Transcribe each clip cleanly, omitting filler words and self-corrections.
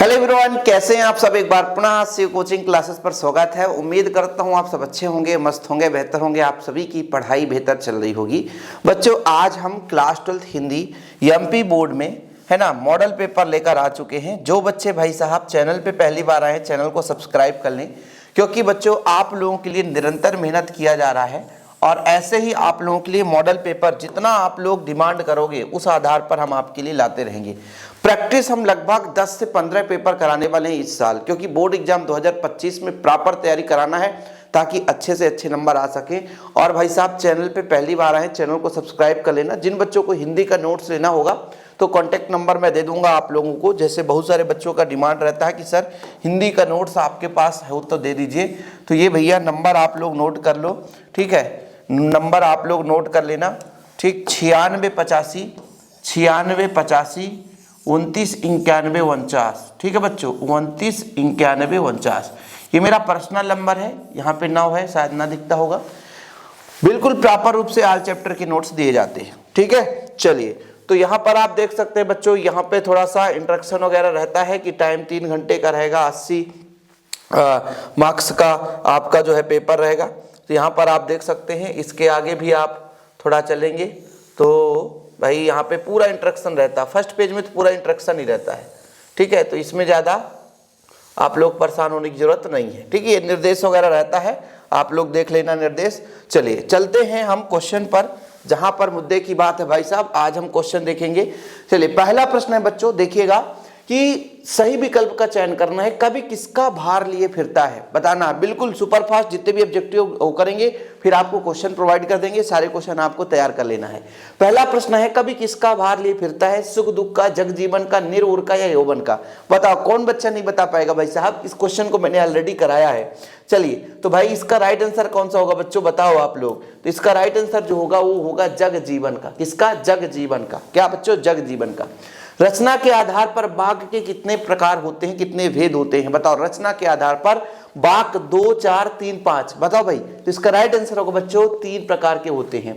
Hello everyone, कैसे हैं आप सब। एक बार पुनः शिव कोचिंग क्लासेस पर स्वागत है। उम्मीद करता हूं आप सब अच्छे होंगे, मस्त होंगे, बेहतर होंगे। आप सभी की पढ़ाई बेहतर चल रही होगी। बच्चों, आज हम क्लास 12 हिंदी एमपी बोर्ड में है ना मॉडल पेपर लेकर आ चुके हैं। जो बच्चे भाई साहब चैनल पे पहली बार आए हैं, चैनल को सब्सक्राइब कर लें, क्योंकि बच्चों आप लोगों के लिए निरंतर मेहनत किया जा रहा है और ऐसे ही आप लोगों के लिए मॉडल पेपर जितना आप लोग डिमांड करोगे उस आधार पर हम आपके लिए लाते रहेंगे। प्रैक्टिस हम लगभग 10 से 15 पेपर कराने वाले हैं इस साल, क्योंकि बोर्ड एग्जाम 2025 में प्रॉपर तैयारी कराना है ताकि अच्छे से अच्छे नंबर आ सके। और भाई साहब चैनल पे पहली बार आए, चैनल को सब्सक्राइब कर लेना। जिन बच्चों को हिंदी का नोट्स लेना होगा तो कॉन्टैक्ट नंबर मैं दे दूंगा आप लोगों को। जैसे बहुत सारे बच्चों का डिमांड रहता है कि सर हिंदी का नोट्स आपके पास हो तो दे दीजिए, तो ये भैया नंबर आप लोग नोट कर लो, ठीक है। नंबर आप लोग नोट कर लेना, ठीक। 9685 9685 29 91 49, ठीक है बच्चों, 29 91 49। ये मेरा पर्सनल नंबर है, यहाँ पे 9 है, शायद ना दिखता होगा। बिल्कुल प्रॉपर रूप से ऑल चैप्टर के नोट्स दिए जाते हैं, ठीक है। चलिए, तो यहाँ पर आप देख सकते हैं बच्चों, यहाँ पे थोड़ा सा इंट्रोडक्शन वगैरह रहता है कि टाइम 3 घंटे का रहेगा, 80 मार्क्स का आपका जो है पेपर रहेगा। तो यहाँ पर आप देख सकते हैं। इसके आगे भी आप थोड़ा चलेंगे तो भाई यहाँ पे पूरा इंट्रोडक्शन रहता है। फर्स्ट पेज में तो पूरा इंट्रोडक्शन ही रहता है, ठीक है। तो इसमें ज़्यादा आप लोग परेशान होने की जरूरत नहीं है, ठीक है। ये निर्देश वगैरह रहता है, आप लोग देख लेना निर्देश। चलिए चलते हैं हम क्वेश्चन पर, जहां पर मुद्दे की बात है भाई साहब। आज हम क्वेश्चन देखेंगे। चलिए, पहला प्रश्न है बच्चों, देखिएगा कि सही विकल्प का चयन करना है। कवि किसका भार लिए फिरता है, बताना। बिल्कुल सुपरफास्ट, जितने भी ऑब्जेक्टिव करेंगे फिर आपको क्वेश्चन प्रोवाइड कर देंगे, सारे क्वेश्चन आपको तैयार कर लेना है। पहला प्रश्न है, कवि किसका भार लिए फिरता है, सुख दुख का, जग जीवन का, निरउर का या यौवन का। बताओ कौन बच्चा नहीं बता पाएगा भाई साहब। इस क्वेश्चन को मैंने ऑलरेडी कराया है। चलिए, तो भाई इसका राइट आंसर कौन सा होगा बच्चों, बताओ आप लोग। तो इसका राइट आंसर जो होगा वो होगा जग जीवन का। किसका? जग जीवन का। क्या बच्चों? जग जीवन का। रचना के आधार पर वाक्य के कितने प्रकार होते हैं, कितने भेद होते हैं, बताओ। रचना के आधार पर वाक्य 2, 4, 3, 5, बताओ भाई। तो इसका राइट आंसर होगा बच्चों 3 प्रकार के होते हैं।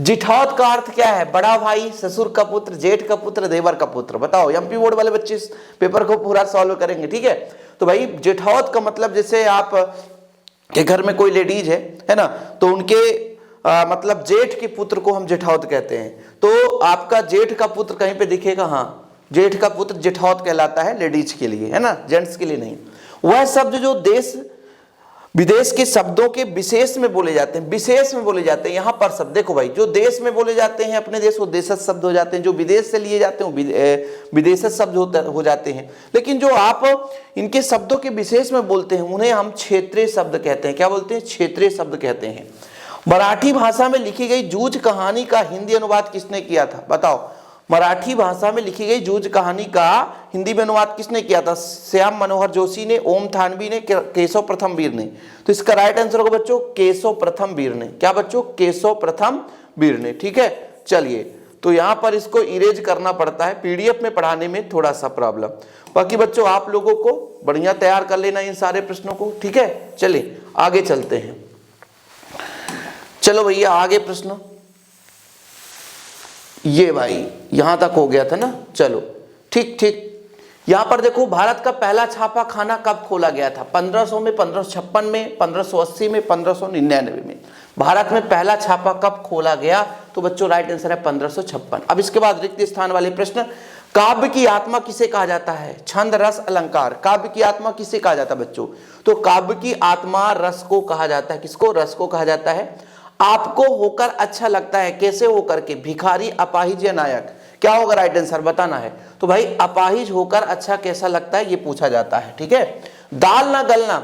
जिठौत का अर्थ क्या है? बड़ा भाई, ससुर का पुत्र, जेठ का पुत्र, देवर का पुत्र। बताओ, एमपी बोर्ड वाले बच्चे इस पेपर को पूरा सॉल्व करेंगे, ठीक है। तो भाई जिठौत का मतलब, जैसे आप के घर में कोई लेडीज है ना, तो उनके मतलब जेठ के पुत्र को हम जेठौत कहते हैं। तो आपका जेठ का पुत्र कहीं पे दिखेगा, हाँ, जेठ का पुत्र जेठौत कहलाता है, लेडीज के लिए, है ना, जेंट्स के लिए नहीं। वह शब्द जो देश विदेश के शब्दों के विशेष में बोले जाते हैं, विशेष में बोले जाते हैं। यहाँ पर शब्द देखो भाई, जो देश में बोले जाते हैं अपने देश, वो देशज शब्द हो जाते हैं। जो विदेश से लिए जाते हैं विदेशज शब्द हो जाते हैं। लेकिन जो आप इनके शब्दों के विशेष में बोलते हैं उन्हें हम क्षेत्रीय शब्द कहते हैं। क्या बोलते हैं? क्षेत्रीय शब्द कहते हैं। मराठी भाषा में लिखी गई जूझ कहानी का हिंदी अनुवाद किसने किया था, बताओ। मराठी भाषा में लिखी गई जूझ कहानी का हिंदी में अनुवाद किसने किया था? श्याम मनोहर जोशी ने, ओम थानवी ने, केशव प्रथम वीर ने। तो इसका राइट आंसर होगा बच्चों केशव प्रथम वीर ने। क्या बच्चों? केशव प्रथम वीर ने, ठीक है। चलिए, तो यहाँ पर इसको इरेज करना पड़ता है, पीडीएफ में पढ़ाने में थोड़ा सा प्रॉब्लम। बाकी बच्चों आप लोगों को बढ़िया तैयार कर लेना इन सारे प्रश्नों को, ठीक है। चलिए आगे चलते हैं। चलो भैया आगे प्रश्न, ये भाई यहां तक हो गया था ना। चलो ठीक ठीक। यहां पर देखो, भारत का पहला छापा खाना कब खोला गया था? 1500 में, 1556 में, 1580 में, 1599 में। भारत में पहला छापा कब खोला गया? तो बच्चों राइट आंसर है 1556। अब इसके बाद रिक्त स्थान वाले प्रश्न। काव्य की आत्मा किसे कहा जाता है? छंद, रस, अलंकार। काव्य की आत्मा किसे कहा जाता है बच्चों? तो काव्य की आत्मा रस को कहा जाता है। किसको? रस को कहा जाता है। आपको होकर अच्छा लगता है, कैसे होकर के? भिखारी, अपाहिज या नायक। क्या होगा राइट आंसर, बताना है। तो भाई अपाहिज होकर अच्छा कैसा लगता है ये पूछा जाता है, ठीक है। दाल ना गलना,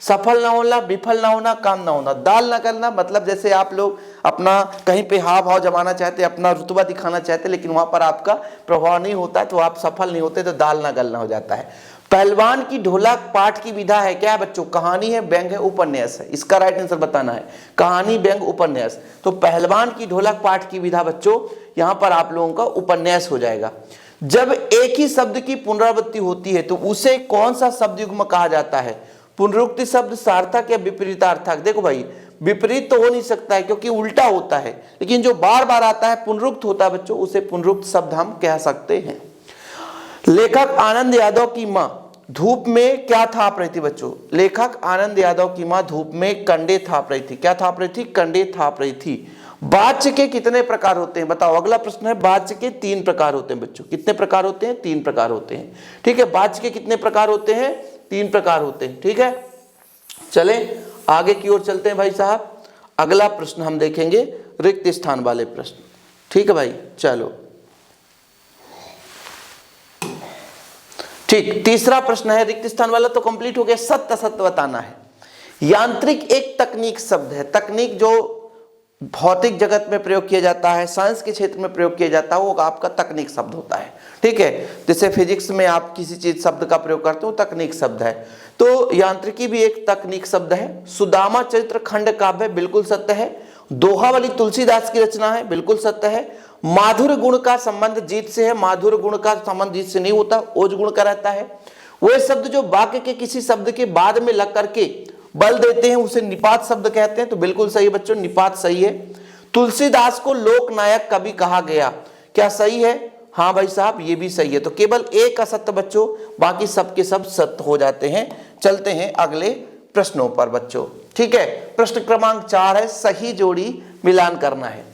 सफल ना होना, विफल ना होना, काम ना होना। दाल ना गलना मतलब जैसे आप लोग अपना कहीं पे हाव भाव जमाना चाहते, अपना रुतबा दिखाना चाहते, लेकिन वहां पर आपका प्रभाव नहीं होता है तो आप सफल नहीं होते, तो दाल ना गलना हो जाता है। पहलवान की ढोलक पाठ की विधा है, क्या है बच्चों? कहानी है, व्यंग है, उपन्यास है। इसका राइट आंसर बताना है, कहानी, व्यंग, उपन्यास। तो पहलवान की ढोलक पाठ की विधा बच्चों यहां पर आप लोगों का उपन्यास हो जाएगा। जब एक ही शब्द की पुनरावृत्ति होती है तो उसे कौन सा शब्द युग्म कहा जाता है? पुनरुक्ति शब्द, सार्थक या विपरीतार्थक। देखो भाई, विपरीत तो हो नहीं सकता है क्योंकि उल्टा होता है, लेकिन जो बार बार आता है पुनरुक्त होता है बच्चों, उसे पुनरुक्त शब्द हम कह सकते हैं। लेखक आनंद यादव की मां धूप में क्या थाप रही थी बच्चों? लेखक आनंद यादव की मां धूप में कंडे थाप रही थी। क्या थाप रही थी? कंडे थाप रही थी। वाच्य के कितने प्रकार होते हैं बताओ? अगला प्रश्न है, वाच्य के 3 प्रकार होते हैं बच्चों। कितने प्रकार होते हैं? 3 प्रकार होते हैं। ठीक है, वाच्य के कितने प्रकार होते हैं? 3 प्रकार होते हैं। ठीक है, चले आगे की ओर चलते हैं भाई साहब। अगला प्रश्न हम देखेंगे रिक्त स्थान वाले प्रश्न। ठीक है भाई, चलो ठीक। तीसरा प्रश्न है, रिक्त स्थान वाला तो कंप्लीट हो गया। सत्य असत्य बताना है। यांत्रिक एक तकनीक शब्द है। तकनीक जो भौतिक जगत में प्रयोग किया जाता है, साइंस के क्षेत्र में प्रयोग किया जाता है, वो आपका तकनीक शब्द होता है। ठीक है, जैसे फिजिक्स में आप किसी चीज शब्द का प्रयोग करते हो, तकनीक शब्द है। तो यांत्रिकी भी एक तकनीक शब्द है। सुदामा चरित्र खंड काव्य बिल्कुल सत्य है। दोहावली तुलसीदास की रचना है, बिल्कुल सत्य है। माधुर्य गुण का संबंध जीत से है। माधुर्य गुण का संबंध जीत से नहीं होता, ओज गुण का रहता है। वो शब्द जो वाक्य के किसी शब्द के बाद में लग करके बल देते हैं, उसे निपात शब्द कहते हैं। तो बिल्कुल सही बच्चों, निपात सही है। तुलसीदास को लोकनायक कवि कहा गया, क्या सही है? हाँ भाई साहब, ये भी सही है। तो केवल एक असत्य बच्चों, बाकी सबके सब सत्य हो जाते हैं। चलते हैं अगले प्रश्नों पर बच्चों। ठीक है, प्रश्न क्रमांक 4 है, सही जोड़ी मिलान करना है।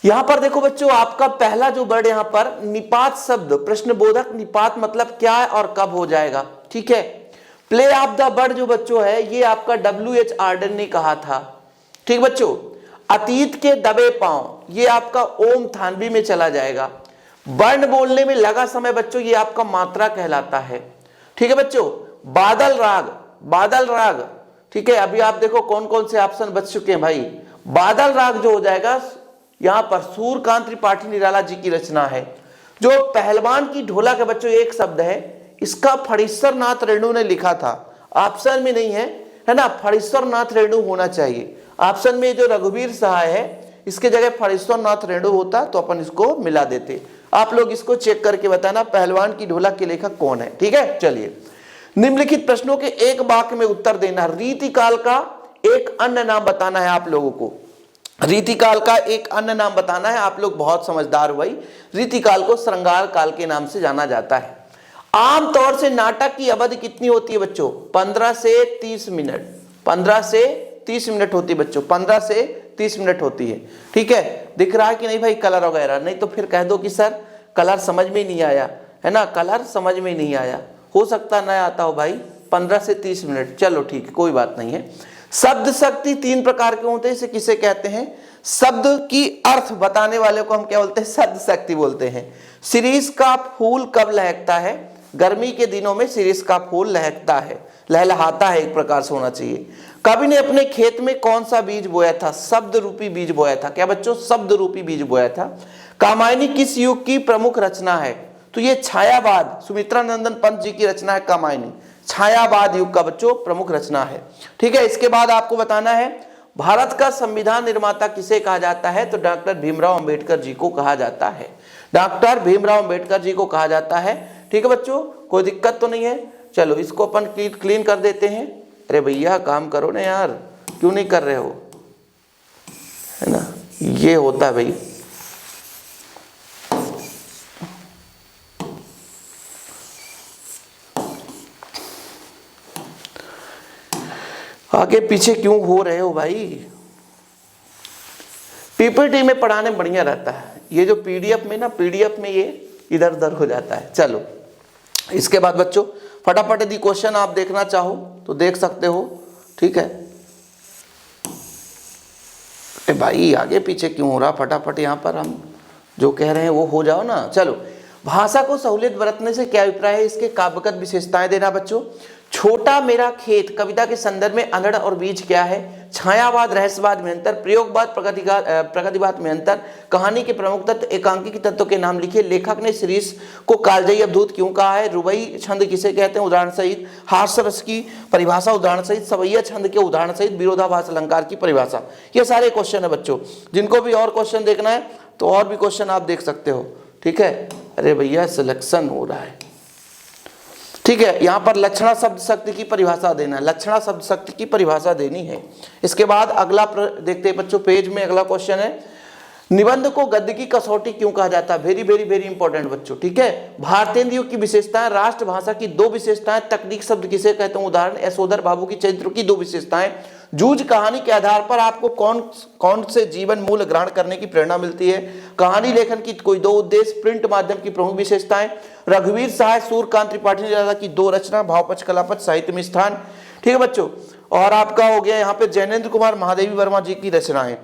यहां पर देखो बच्चों, आपका पहला जो वर्ड यहां पर निपात शब्द, प्रश्नबोधक निपात मतलब क्या है और कब हो जाएगा। ठीक है, प्ले ऑफ द बर्ड जो बच्चों है, ये आपका W.H. आर्डन ने कहा था। ठीक बच्चों, अतीत के दबे पांव, ये आपका ओम थानवी में चला जाएगा। वर्ण बोलने में लगा समय बच्चों, ये आपका मात्रा कहलाता है। ठीक है बच्चों, बादल राग, बादल राग। ठीक है, अभी आप देखो कौन कौन से ऑप्शन बच चुके हैं भाई। बादल राग जो हो जाएगा, यहां पर सूर्यकांत त्रिपाठी निराला जी की रचना है। जो पहलवान की ढोला के बच्चों एक शब्द है, इसका फणीश्वर नाथ रेणु ने लिखा था। ऑप्शन में नहीं है ना, फणीश्वर नाथ रेणु होना चाहिए। ऑप्शन में जो रघुवीर सहाय है, इसके जगह फणीश्वर नाथ रेणु होता तो अपन इसको मिला देते। आप लोग इसको चेक करके बताना पहलवान की ढोला के लेखक कौन है। ठीक है, चलिए निम्नलिखित प्रश्नों के एक वाक्य में उत्तर देना। रीतिकाल का एक अन्य नाम बताना है आप लोगों को। रीतिकाल का एक अन्य नाम बताना है। आप लोग बहुत समझदार हो भाई। रीतिकाल को श्रृंगार काल के नाम से जाना जाता है। आमतौर से नाटक की अवधि कितनी होती है बच्चों? 15 से 30 मिनट। 15 से 30 मिनट होती है बच्चों, 15 से 30 मिनट होती है। ठीक है, दिख रहा है कि नहीं भाई कलर वगैरह? नहीं तो फिर कह दो कि सर कलर समझ में नहीं आया, है ना, कलर समझ में नहीं आया। हो सकता ना आता हो भाई। 15 से 30 मिनट, चलो ठीक है, कोई बात नहीं है। शब्द शक्ति 3 प्रकार के होते हैं। इसे किसे कहते हैं? शब्द की अर्थ बताने वाले को हम क्या बोलते हैं? शब्द शक्ति बोलते हैं। शिरीष का फूल कब लहकता है? गर्मी के दिनों में शिरीष का फूल लहकता है, लहलहाता है, एक प्रकार से होना चाहिए। कवि ने अपने खेत में कौन सा बीज बोया था? शब्द रूपी बीज बोया था। क्या बच्चों? शब्द रूपी बीज बोया था। कामायनी किस युग की प्रमुख रचना है? तो ये छायावाद, सुमित्रा नंदन पंत जी की रचना है कामायनी। छायावाद युग का बच्चों प्रमुख रचना है। ठीक है, इसके बाद आपको बताना है भारत का संविधान निर्माता किसे कहा जाता है? तो डॉक्टर भीमराव अंबेडकर जी को कहा जाता है। डॉक्टर भीमराव अंबेडकर जी को कहा जाता है। ठीक है बच्चों, कोई दिक्कत तो नहीं है? चलो इसको अपन क्लीन कर देते हैं। अरे भैया काम करो ना यार, क्यों नहीं कर रहे हो, है ना, ये होता है भाई। आगे पीछे क्यों हो रहे हो भाई? पीपीटी में पढ़ाने बढ़िया रहता है, ये जो पीडीएफ में ना, पीडीएफ में ये इधर उधर हो जाता है। चलो इसके बाद बच्चों फटाफट यदि क्वेश्चन आप देखना चाहो तो देख सकते हो। ठीक है, अरे भाई आगे पीछे क्यों हो रहा? फटाफट यहाँ पर हम जो कह रहे हैं वो हो जाओ ना। चलो, भाषा को सहूलियत बरतने से क्या अभिप्राय है? इसके काव्यगत विशेषताएं देना बच्चों। छोटा मेरा खेत कविता के संदर्भ में अनड़ और बीज क्या है? छायावाद रहस्यवाद में अंतर, प्रयोगवाद प्रगतिवाद में अंतर, कहानी के प्रमुख तत्व, एकांकी के तत्वों के नाम लिखिए। लेखक ने शिरीष को कालजयी अवधूत क्यों कहा है? रुबाई छंद किसे कहते हैं? उदाहरण सहित। हास्य रस की परिभाषा उदाहरण सहित। सवैया छंद के उदाहरण सहित। विरोधाभास अलंकार की परिभाषा। ये सारे क्वेश्चन है बच्चों। जिनको भी और क्वेश्चन देखना है तो और भी क्वेश्चन आप देख सकते हो। ठीक है, अरे भैया सिलेक्शन हो रहा है। ठीक है, यहां पर लक्षणा शब्द शक्ति की परिभाषा देना है, लक्षणा शब्द शक्ति की परिभाषा देनी है। इसके बाद अगला देखते हैं बच्चों, पेज में अगला क्वेश्चन है, निबंध को गद्य की कसौटी क्यों कहा जाता है? वेरी वेरी वेरी इंपॉर्टेंट बच्चों, ठीक है। भारतेंदुओं की विशेषताएं, राष्ट्रभाषा की 2 विशेषताएं, तकनीक शब्द किसे कहते हैं उदाहरण, यशोधर बाबू की चरित्र की 2 विशेषताएं, जूझ कहानी के आधार पर आपको कौन से जीवन मूल्य ग्रहण करने की प्रेरणा मिलती है, कहानी लेखन की कोई 2 उद्देश्य, प्रिंट माध्यम की प्रमुख विशेषताएं, रघुवीर सहाय सूर्यकांत त्रिपाठी ने की 2 रचना, भावपक्ष कलापक्ष साहित्य में स्थान, ठीक है बच्चों। और आपका हो गया यहाँ पे जैनेन्द्र कुमार महादेवी वर्मा जी की रचनाएं।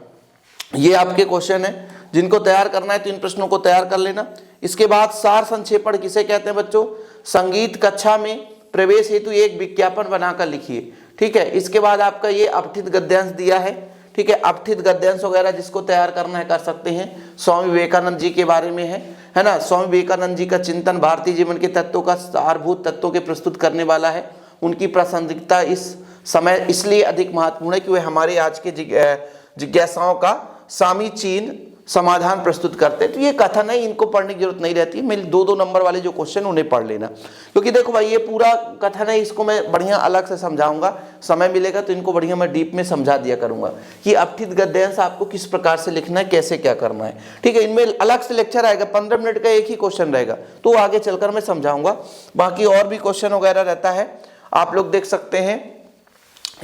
ये आपके क्वेश्चन है, जिनको तैयार करना है तो इन प्रश्नों को तैयार कर लेना। इसके बाद सार संक्षेपण किसे कहते हैं बच्चों? संगीत कक्षा में प्रवेश हेतु एक विज्ञापन बनाकर लिखिए, ठीक है। इसके बाद आपका ये अपठित गद्यांश दिया है, ठीक है। अपठित गद्यांश वगैरह जिसको तैयार करना है कर सकते हैं। स्वामी विवेकानंद जी के बारे में है ना। स्वामी विवेकानंद जी का चिंतन भारतीय जीवन के तत्वों का सारभूत तत्वों के प्रस्तुत करने वाला है। उनकी प्रासंगिकता इस समय इसलिए अधिक महत्वपूर्ण है कि वे हमारे आज के जिज्ञासाओं का समीचीन समाधान प्रस्तुत करते हैं। तो ये कथन है, इनको पढ़ने की जरूरत नहीं रहती। मेरे 2-2 नंबर वाले जो क्वेश्चन उन्हें पढ़ लेना, क्योंकि देखो भाई ये पूरा कथन है, इसको मैं बढ़िया अलग से समझाऊंगा। समय मिलेगा तो इनको बढ़िया मैं डीप में समझा दिया करूंगा कि अपठित गद्यांश आपको किस प्रकार से लिखना है, कैसे क्या करना है, ठीक है। इनमें अलग से लेक्चर आएगा, 15 मिनट का एक ही क्वेश्चन रहेगा, तो आगे चलकर मैं समझाऊंगा। बाकी और भी क्वेश्चन वगैरह रहता है, आप लोग देख सकते हैं।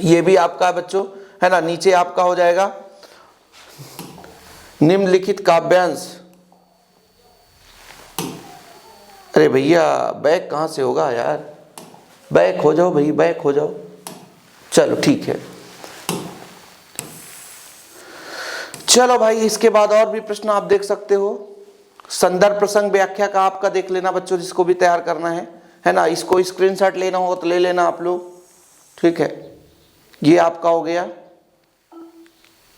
ये भी आपका बच्चों है ना, नीचे आपका हो जाएगा निम्नलिखित काव्यांश। अरे भैया बैक कहाँ से होगा यार, बैक हो जाओ भाई, बैक हो जाओ। चलो ठीक है, चलो भाई। इसके बाद और भी प्रश्न आप देख सकते हो। संदर्भ प्रसंग व्याख्या का आपका देख लेना बच्चों, जिसको भी तैयार करना है ना। इसको स्क्रीनशॉट लेना हो तो ले लेना आप लोग, ठीक है। ये आपका हो गया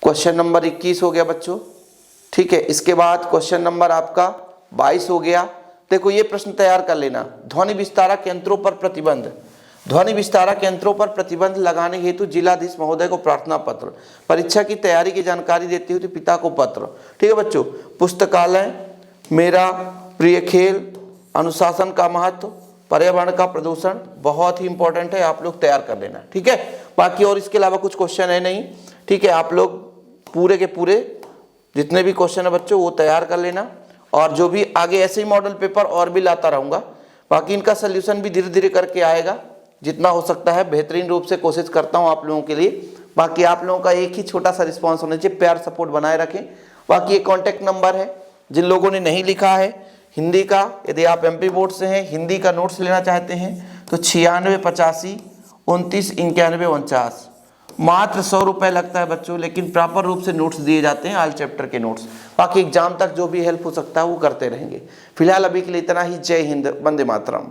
क्वेश्चन नंबर 21 हो गया बच्चों, ठीक है। इसके बाद क्वेश्चन नंबर आपका 22 हो गया। देखो ये प्रश्न तैयार कर लेना। ध्वनि विस्तारक यंत्रों पर प्रतिबंध, ध्वनि विस्तारक यंत्रों पर प्रतिबंध लगाने हेतु जिलाधीश महोदय को प्रार्थना पत्र, परीक्षा की तैयारी की जानकारी देते हुए पिता को पत्र, ठीक है बच्चों। पुस्तकालय, मेरा प्रिय खेल, अनुशासन का महत्व, पर्यावरण का प्रदूषण, बहुत ही इंपॉर्टेंट है, आप लोग तैयार कर लेना, ठीक है। बाकी और इसके अलावा कुछ क्वेश्चन है नहीं, ठीक है। आप लोग पूरे के पूरे जितने भी क्वेश्चन है बच्चों वो तैयार कर लेना, और जो भी आगे ऐसे ही मॉडल पेपर और भी लाता रहूँगा। बाकी इनका सोल्यूशन भी धीरे धीरे करके आएगा, जितना हो सकता है बेहतरीन रूप से कोशिश करता हूँ आप लोगों के लिए। बाकी आप लोगों का एक ही छोटा सा रिस्पॉन्स होना चाहिए, प्यार सपोर्ट बनाए रखें। बाकी ये कॉन्टैक्ट नंबर है, जिन लोगों ने नहीं लिखा है हिंदी का, यदि आप MP बोर्ड से हैं, हिंदी का नोट्स लेना चाहते हैं तो 96 85 29 91 49, मात्र 100 रुपये लगता है बच्चों, लेकिन प्रॉपर रूप से नोट्स दिए जाते हैं, ऑल चैप्टर के नोट्स। बाकी एग्जाम तक जो भी हेल्प हो सकता है वो करते रहेंगे। फिलहाल अभी के लिए इतना ही। जय हिंद, वंदे मातरम।